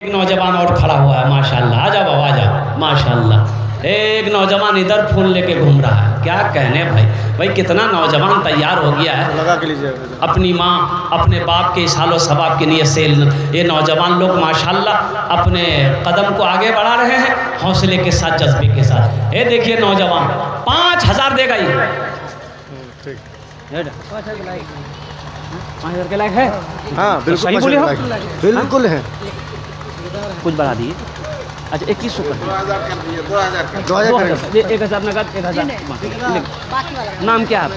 एक नौजवान और खड़ा हुआ है माशाल्लाह। आ जाओ बाबा, आ जाओ माशाल्लाह। एक नौजवान इधर फूल लेके घूम रहा है। क्या कहने भाई कितना नौजवान तैयार हो गया है। लगा के लीजिए। अपनी माँ अपने बाप के सालो सबाब की नीयत से ये नौजवान लोग माशाल्लाह अपने कदम को आगे बढ़ा रहे हैं हौसले के साथ, जज्बे के साथ। ये देखिए नौजवान 5000 देगा ये। ठीक, 5000 के लायक है। हाँ बिल्कुल सही बोले हो? बिल्कुल है। कुछ बढ़ा दिए। अच्छा 2100 कर दिए। 2000 1000 नगद 1000। नाम क्या है?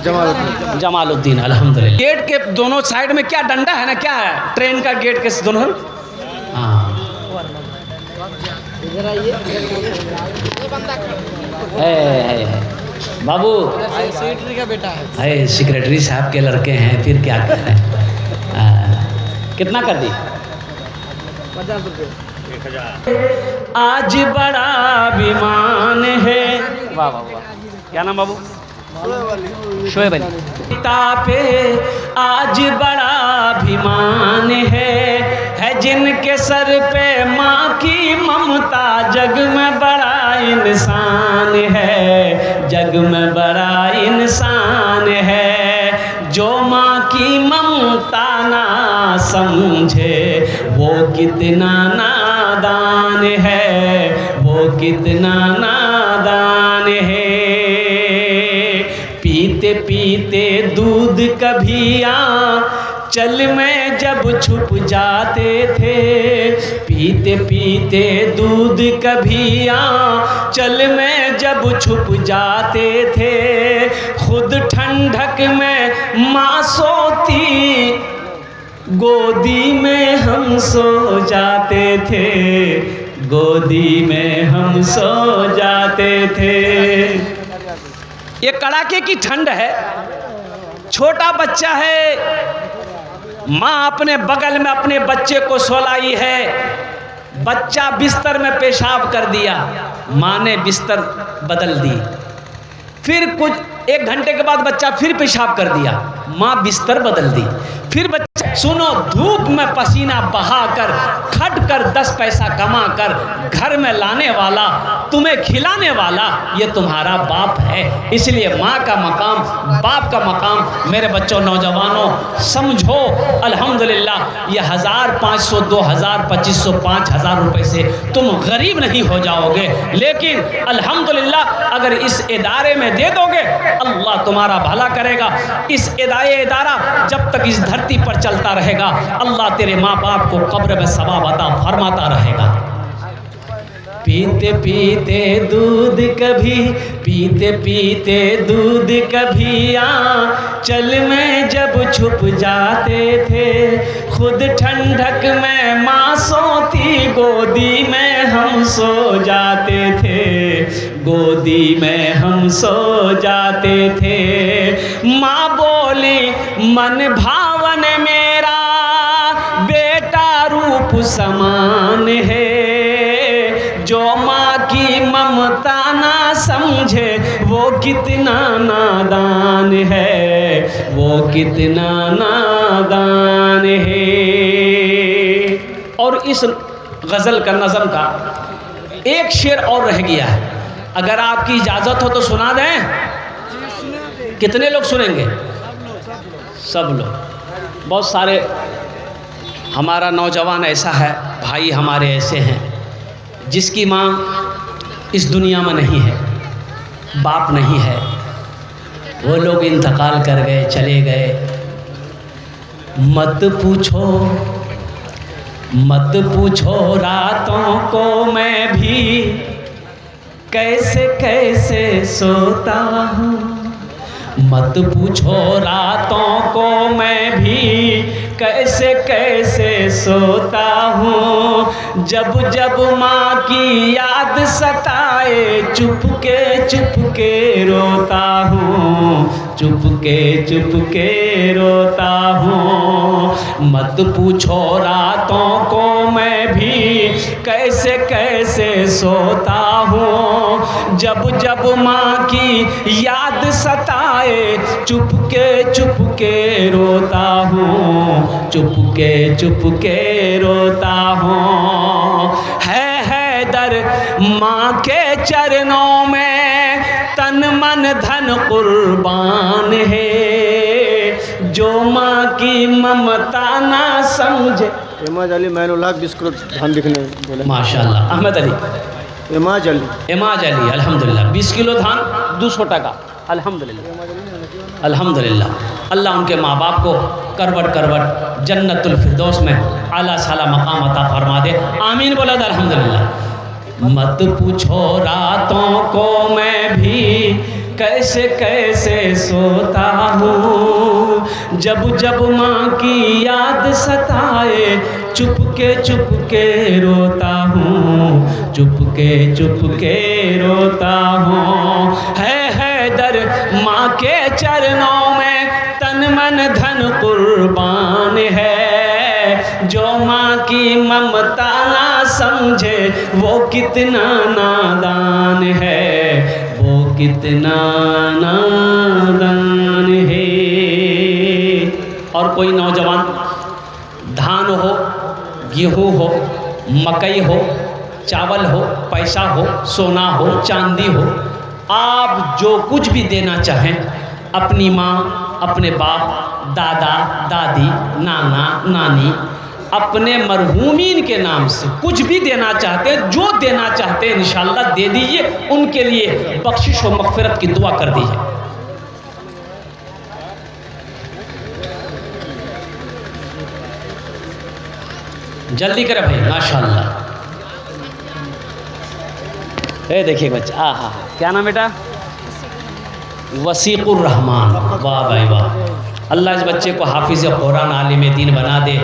जमाल जमालुद्दीन। अल्हम्दुलिल्लाह। गेट के दोनों साइड में क्या डंडा है ना, क्या है ट्रेन का गेट के दोनों? हाँ है बाबू, सेक्रेटरी का बेटा है। सेक्रेटरी साहब के लड़के हैं, फिर क्या कर रहे हैं। कितना कर दी? 50 रुपये। आज बड़ा अभिमान है। वाह वाह वाह, क्या नाम बाबू? शोएब अली। पिता पे आज बड़ा अभिमान है जिनके सर पे माँ की ममता। जग में बड़ा इंसान है, जग में बड़ा इंसान है। जो माँ की ममता ना समझे वो कितना नादान है, वो कितना नादान है। पीते पीते दूध कभी चल में जब छुप जाते थे। पीते पीते दूध कभी चल में जब छुप जाते थे। खुद ठंडक में माँ सोती, गोदी में हम सो जाते थे, गोदी में हम सो जाते थे। ये कड़ाके की ठंड है, छोटा बच्चा है, माँ अपने बगल में अपने बच्चे को सोलाई है। बच्चा बिस्तर में पेशाब कर दिया, माँ ने बिस्तर बदल दी। फिर कुछ 1 घंटे के बाद बच्चा फिर पेशाब कर दिया, माँ बिस्तर बदल दी। फिर बच्चा सुनो, धूप में पसीना बहाकर खट कर 10 पैसा कमा कर घर में लाने वाला, तुम्हें खिलाने वाला ये तुम्हारा बाप है। इसलिए माँ का मकाम, बाप का मकाम। मेरे बच्चों, नौजवानों, समझो अल्हम्दुलिल्लाह ये 1000, 500, 2000, 2500, 5000 रुपए से तुम गरीब नहीं हो जाओगे। लेकिन अल्हम्दुलिल्लाह अगर इस इदारे में दे दोगे अल्लाह तुम्हारा भला करेगा। इस इदारा जब तक इस धरती पर चलता रहेगा अल्लाह तेरे माँ बाप को कब्र में सवाब अता फरमाता रहेगा। पीते पीते दूध कभी, पीते पीते दूध कभी चल में जब छुप जाते थे। खुद ठंडक में माँ सोती, गोदी में हम सो जाते थे, गोदी में हम सो जाते थे। माँ बोली मन भावन मेरा बेटा रूप समान है। जो माँ की ममता ना समझे वो कितना नादान है, वो कितना नादान है। और इस गज़ल का, नज़म का एक शेर और रह गया है, अगर आपकी इजाज़त हो तो सुना दें। कितने लोग सुनेंगे? सब लोग। बहुत सारे हमारा नौजवान ऐसा है, भाई हमारे ऐसे हैं जिसकी माँ इस दुनिया में नहीं है, बाप नहीं है, वो लोग इंतकाल कर गए, चले गए। मत पूछो, मत पूछो रातों को मैं भी कैसे कैसे सोता हूँ। मत पूछो रातों को मैं भी कैसे कैसे सोता हूँ। जब जब माँ की याद सताए चुपके रोता हूँ, चुपके रोता हूँ। मत पूछो रातों को मैं भी कैसे कैसे सोता हूँ, जब जब माँ की याद सताए चुपके रोता हूँ, चुपके रोता हूँ। है दर माँ के चरणों में तन मन धन कुर्बान है, जो माँ की ममता ना समझे। इमाज अली मैनुल्लाह 20 किलो धान दिखने बोले। माशाल्लाह अहमद अली इमाज अली अल्हम्दुलिल्लाह 20 किलो धान 200 टका अल्हम्दुलिल्लाह अल्हम्दुलिल्लाह। अल्लाह उनके माँ बाप को करवट करवट जन्नतुल फिरदौस में आला साला मकाम अता फरमा दे, आमीन बोला था अल्हम्दुलिल्लाह। मत पूछो रातों को मैं भी कैसे कैसे सोता हूँ, जब जब माँ की याद सताए चुपके रोता हूँ, चुपके रोता हूँ। है दर माँ के चरणों में तन मन धन कुर्बान है, जो माँ की ममता ना समझे वो कितना नादान है, वो कितना नादान है। और कोई नौजवान धान हो, गेहूँ हो, मकई हो, चावल हो, पैसा हो, सोना हो, चांदी हो, आप जो कुछ भी देना चाहें अपनी माँ, अपने बाप, दादा, दादी, नाना, नानी, अपने मरहूमीन के नाम से कुछ भी देना चाहते हैं, जो देना चाहते हैं इंशाअल्लाह दे दीजिए, उनके लिए बख्शिश और मग़फ़िरत की दुआ कर दीजिए। जल्दी करें भाई, माशाअल्लाह। देखिए बच्चा, आहा, क्या नाम बेटा? वसीकुर रहमान। वाह भाई वाह, अल्लाह इस बच्चे को हाफिज़ कुरान, आलिम दीन बना दे,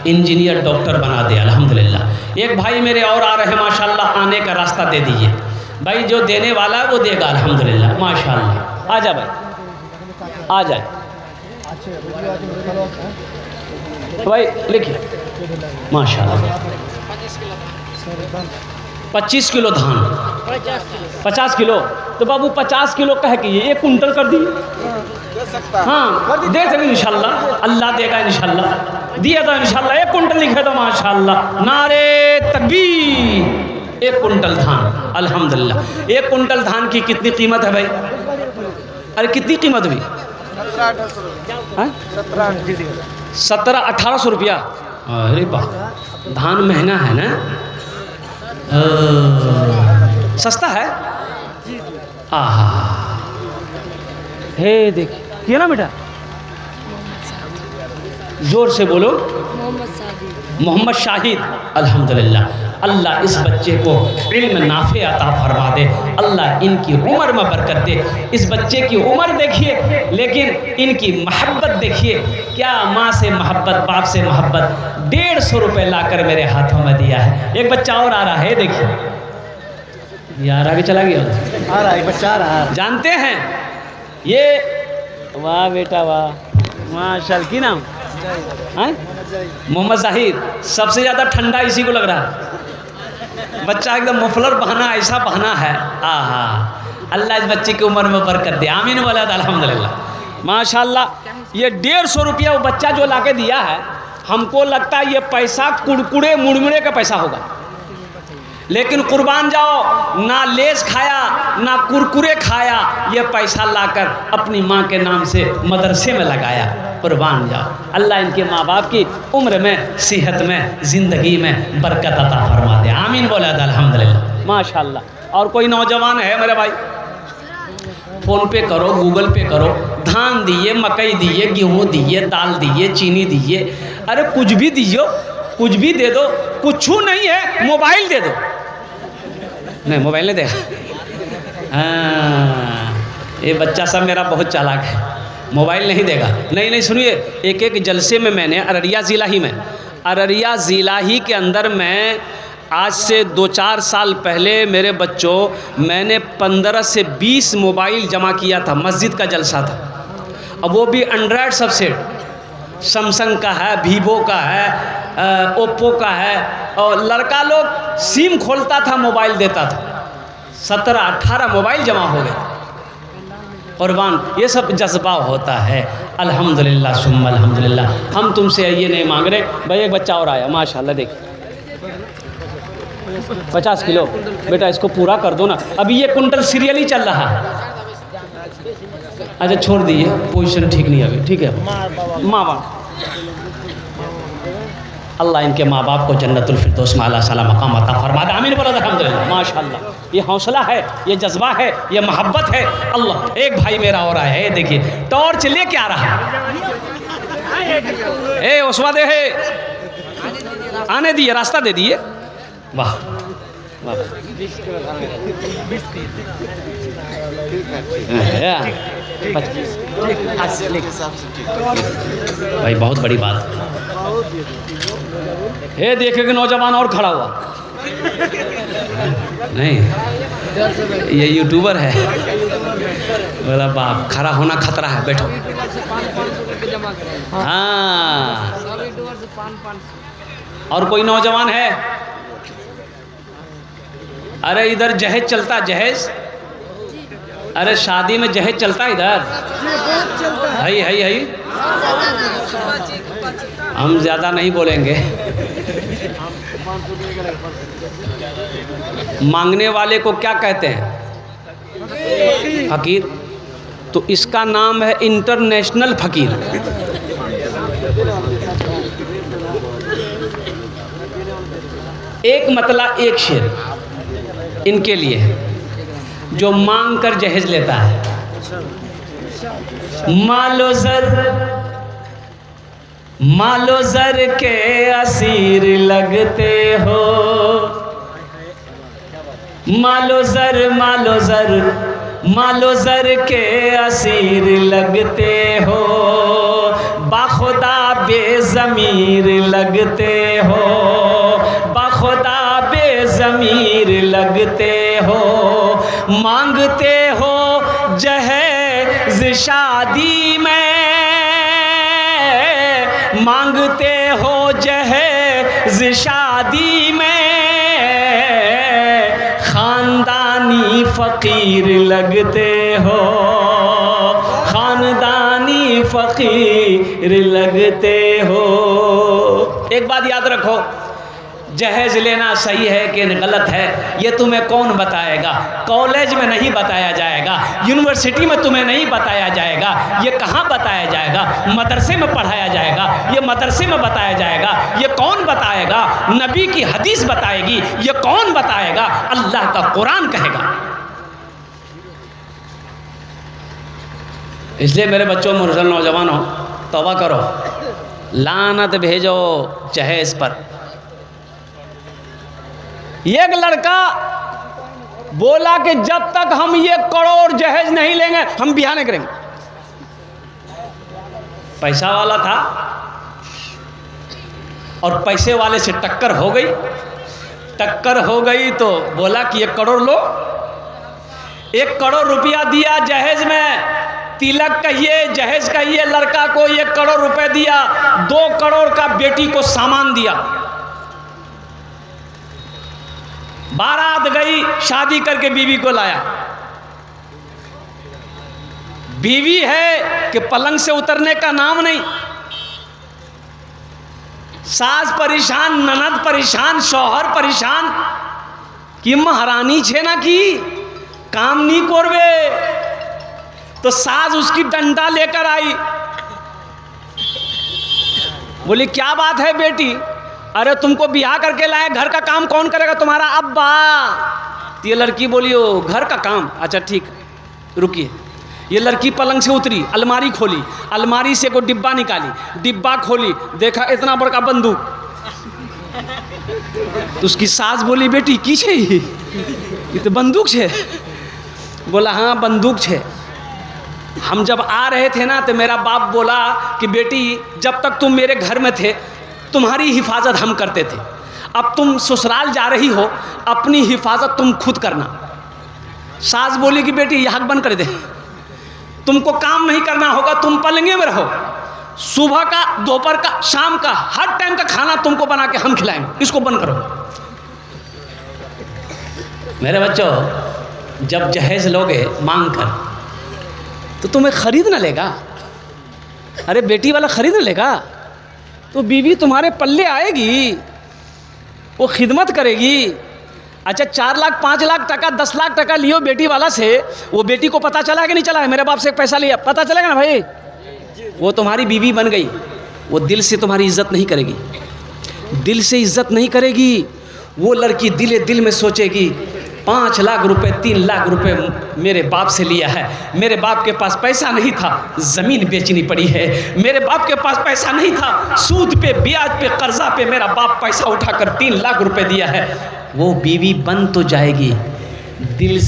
इंजीनियर, डॉक्टर बना दे अल्हम्दुलिल्लाह। एक भाई मेरे और आ रहे हैं माशाअल्लाह, आने का रास्ता दे दीजिए भाई, जो देने वाला है वो देगा अल्हम्दुलिल्लाह माशाअल्लाह। आ जा भाई, आ जाए तो भाई लिखिए माशाअल्लाह। 25 किलो धान, 50 किलो तो बाबू 50 किलो कह के ये 1 कुंटल कर दिए। हाँ दे देंगे इंशाल्लाह, अल्लाह देगा इंशाल्लाह, दिया था इंशाल्लाह। 1 कुंटल लिखे तो माशाल्लाह, नारे तकबीर। 1 कुंटल धान अल्हम्दुलिल्लाह। 1 कुंटल धान की कितनी कीमत है भाई? अरे कितनी कीमत हुई? 1700-1800 रुपया। अरे वाह, धान महंगा है ना, सस्ता है। आहा, हे देखिए ना बेटा, जोर से बोलो। मोहम्मद शाहिद अल्हम्दुलिल्लाह। अल्लाह इस बच्चे को इल्म नाफे अता फरमा दे, अल्लाह इनकी उम्र में बरकत दे। इस बच्चे की उम्र देखिए, लेकिन इनकी मोहब्बत देखिए, क्या माँ से मोहब्बत, बाप से मोहब्बत। 150 रुपये लाकर मेरे हाथों में दिया है। एक बच्चा और आ रहा है, देखिए यार आगे चला गया, आ रहा है बच्चा, आ रहा है। जानते हैं ये, वाह बेटा वाह, माशाअल्लाह। की नाम? मोहम्मद जाहिद। सबसे ज़्यादा ठंडा इसी को लग रहा है, बच्चा एकदम मफलर बहाना, ऐसा बहाना है। आहा, अल्लाह इस बच्चे की उम्र में बरकत दे, आमीन वाला अल्हम्दुलिल्लाह माशाअल्लाह। ये 150 रुपया वो बच्चा जो लाके दिया है, हमको लगता है ये पैसा कुड़कुड़े मुड़मुड़े का पैसा होगा, लेकिन कुर्बान जाओ, ना लेस खाया ना कुरकुरे खाया, ये पैसा लाकर अपनी माँ के नाम से मदरसे में लगाया। कुर्बान जाओ, अल्लाह इनके माँ बाप की उम्र में, सेहत में, ज़िंदगी में बरकत अता फरमा दे, आमीन बोला था अल्हम्दुलिल्लाह माशाअल्लाह। और कोई नौजवान है मेरे भाई, फ़ोन पे करो, गूगल पे करो, धान दिए, मकई दिए, गेहूँ दिए, दाल दिए, चीनी दिए, अरे कुछ भी दियो, कुछ भी दे दो, कुछ नहीं है, मोबाइल दे दो। नहीं मोबाइल नहीं देगा। हाँ, ये बच्चा सब मेरा बहुत चालाक है, मोबाइल नहीं देगा। नहीं सुनिए, एक जलसे में मैंने अररिया ज़िला ही के अंदर में आज से 2-4 साल पहले मेरे बच्चों, मैंने 15 से 20 मोबाइल जमा किया था। मस्जिद का जलसा था, अब वो भी एंड्रॉयड सबसेट, सैमसंग का है, वीवो का है, ओप्पो का है, और लड़का लोग सिम खोलता था, मोबाइल देता था, 17-18 मोबाइल जमा हो गए। कुर्बान, ये सब जज्बा होता है। अल्हम्दुलिल्लाह सुम्मा अल्हम्दुलिल्लाह। हम तुमसे ये नहीं मांग रहे भाई। एक बच्चा और आया माशाल्लाह, देख 50 किलो। बेटा इसको पूरा कर दो ना, अभी ये कुंटल सीरियल ही चल रहा है। अच्छा छोड़ दीजिए, पोजीशन ठीक नहीं है अभी, ठीक है। माँ बाप, अल्लाह इनके माँ बाप को जन्नतुल फिरदौस में आला साला मकाम अता फरमा दे। आमीन बोलो अल्हम्दुलिल्लाह। माशाल्लाह, ये हौसला है, ये जज्बा है, ये मोहब्बत है। अल्लाह, एक भाई मेरा और आया है, देखिए टॉर्च लेके आ रहा है। ए ओसवा दे है, आने दिए, रास्ता दे दिए। वाह वाह, भाई बहुत बड़ी बात है। देखे कि नौजवान और खड़ा हुआ नहीं, ये यूट्यूबर है। बोला बाप, खड़ा होना खतरा है, बैठो। हाँ, और कोई नौजवान है? अरे इधर जहेज चलता, जहेज। अरे शादी में जहेज चलता इधर। है हम ज़्यादा नहीं बोलेंगे। मांगने वाले को क्या कहते हैं? फकीर। तो इसका नाम है इंटरनेशनल फकीर। एक मतला एक शेर इनके लिए है, जो मांग कर जहेज लेता है। मालो जर के असीर लगते हो, मालो जर के असीर लगते हो, बाखुदा बेज़मीर लगते हो, बाखुदा बेज़मीर लगते हो। मांगते हो जहेज शादी में, मांगते हो जहेज शादी में, खानदानी फ़कीर लगते हो, खानदानी फ़कीर लगते हो। एक बात याद रखो, जहेज लेना सही है कि गलत है ये तुम्हें कौन बताएगा? कॉलेज में नहीं बताया जाएगा, यूनिवर्सिटी में तुम्हें नहीं बताया जाएगा। ये कहाँ बताया जाएगा? मदरसे में पढ़ाया जाएगा, ये मदरसे में बताया जाएगा। ये कौन बताएगा? नबी की हदीस बताएगी। ये कौन बताएगा? अल्लाह का कुरान कहेगा। इसलिए मेरे बच्चों, मुर्सल नौजवानों, तौबा करो, लानत भेजो जहेज पर। एक लड़का बोला कि जब तक हम 1 करोड़ जहेज नहीं लेंगे हम बियाह नहीं करेंगे। पैसा वाला था और पैसे वाले से टक्कर हो गई तो बोला कि 1 करोड़ लो। 1 करोड़ रुपया दिया जहेज में, तिलक कहिए, जहेज कहिए, लड़का को 1 करोड़ रुपए दिया। 2 करोड़ का बेटी को सामान दिया। बारात गई, शादी करके बीवी को लाया। बीवी है कि पलंग से उतरने का नाम नहीं। सास परेशान, ननद परेशान, शौहर परेशान कि महारानी छे ना कि काम नहीं करवे। तो सास उसकी डंडा लेकर आई, बोली क्या बात है बेटी? अरे तुमको बियाह करके लाए, घर का काम कौन करेगा? तुम्हारा अब्बा। तो ये लड़की बोली ओ घर का काम, अच्छा ठीक रुकिए। ये लड़की पलंग से उतरी, अलमारी खोली, अलमारी से कोई डिब्बा निकाली, डिब्बा खोली, देखा इतना बड़का बंदूक। तो उसकी सास बोली बेटी की छे ये तो बंदूक छे। बोला हाँ बंदूक छे। हम जब आ रहे थे ना तो मेरा बाप बोला कि बेटी जब तक तुम मेरे घर में थे तुम्हारी हिफाजत हम करते थे, अब तुम ससुराल जा रही हो अपनी हिफाजत तुम खुद करना। सास बोली कि बेटी ये हक बंद कर दे, तुमको काम नहीं करना होगा, तुम पलंगे में रहो। सुबह का, दोपहर का, शाम का, हर टाइम का खाना तुमको बना के हम खिलाएंगे, इसको बंद करो। मेरे बच्चों, जब जहेज लोगे मांग कर तो तुम्हें खरीद ना लेगा, अरे बेटी वाला खरीद ना लेगा, तो बीवी तुम्हारे पल्ले आएगी, वो खिदमत करेगी। अच्छा 4 लाख 5 लाख टका 10 लाख टका लियो बेटी वाला से, वो बेटी को पता चला कि नहीं चला है मेरे बाप से पैसा लिया, पता चलेगा ना भाई, वो तुम्हारी बीवी बन गई, वो दिल से तुम्हारी इज्जत नहीं करेगी, दिल से इज्जत नहीं करेगी। वो लड़की दिले दिल में सोचेगी 5 लाख रुपए 3 लाख रुपए मेरे बाप से लिया है, मेरे बाप के पास पैसा नहीं था, ज़मीन बेचनी पड़ी है, मेरे बाप के पास पैसा नहीं था, सूद पे ब्याज पे कर्जा पे मेरा बाप पैसा उठाकर 3 लाख रुपए दिया है। वो बीवी बन तो जाएगी, दिल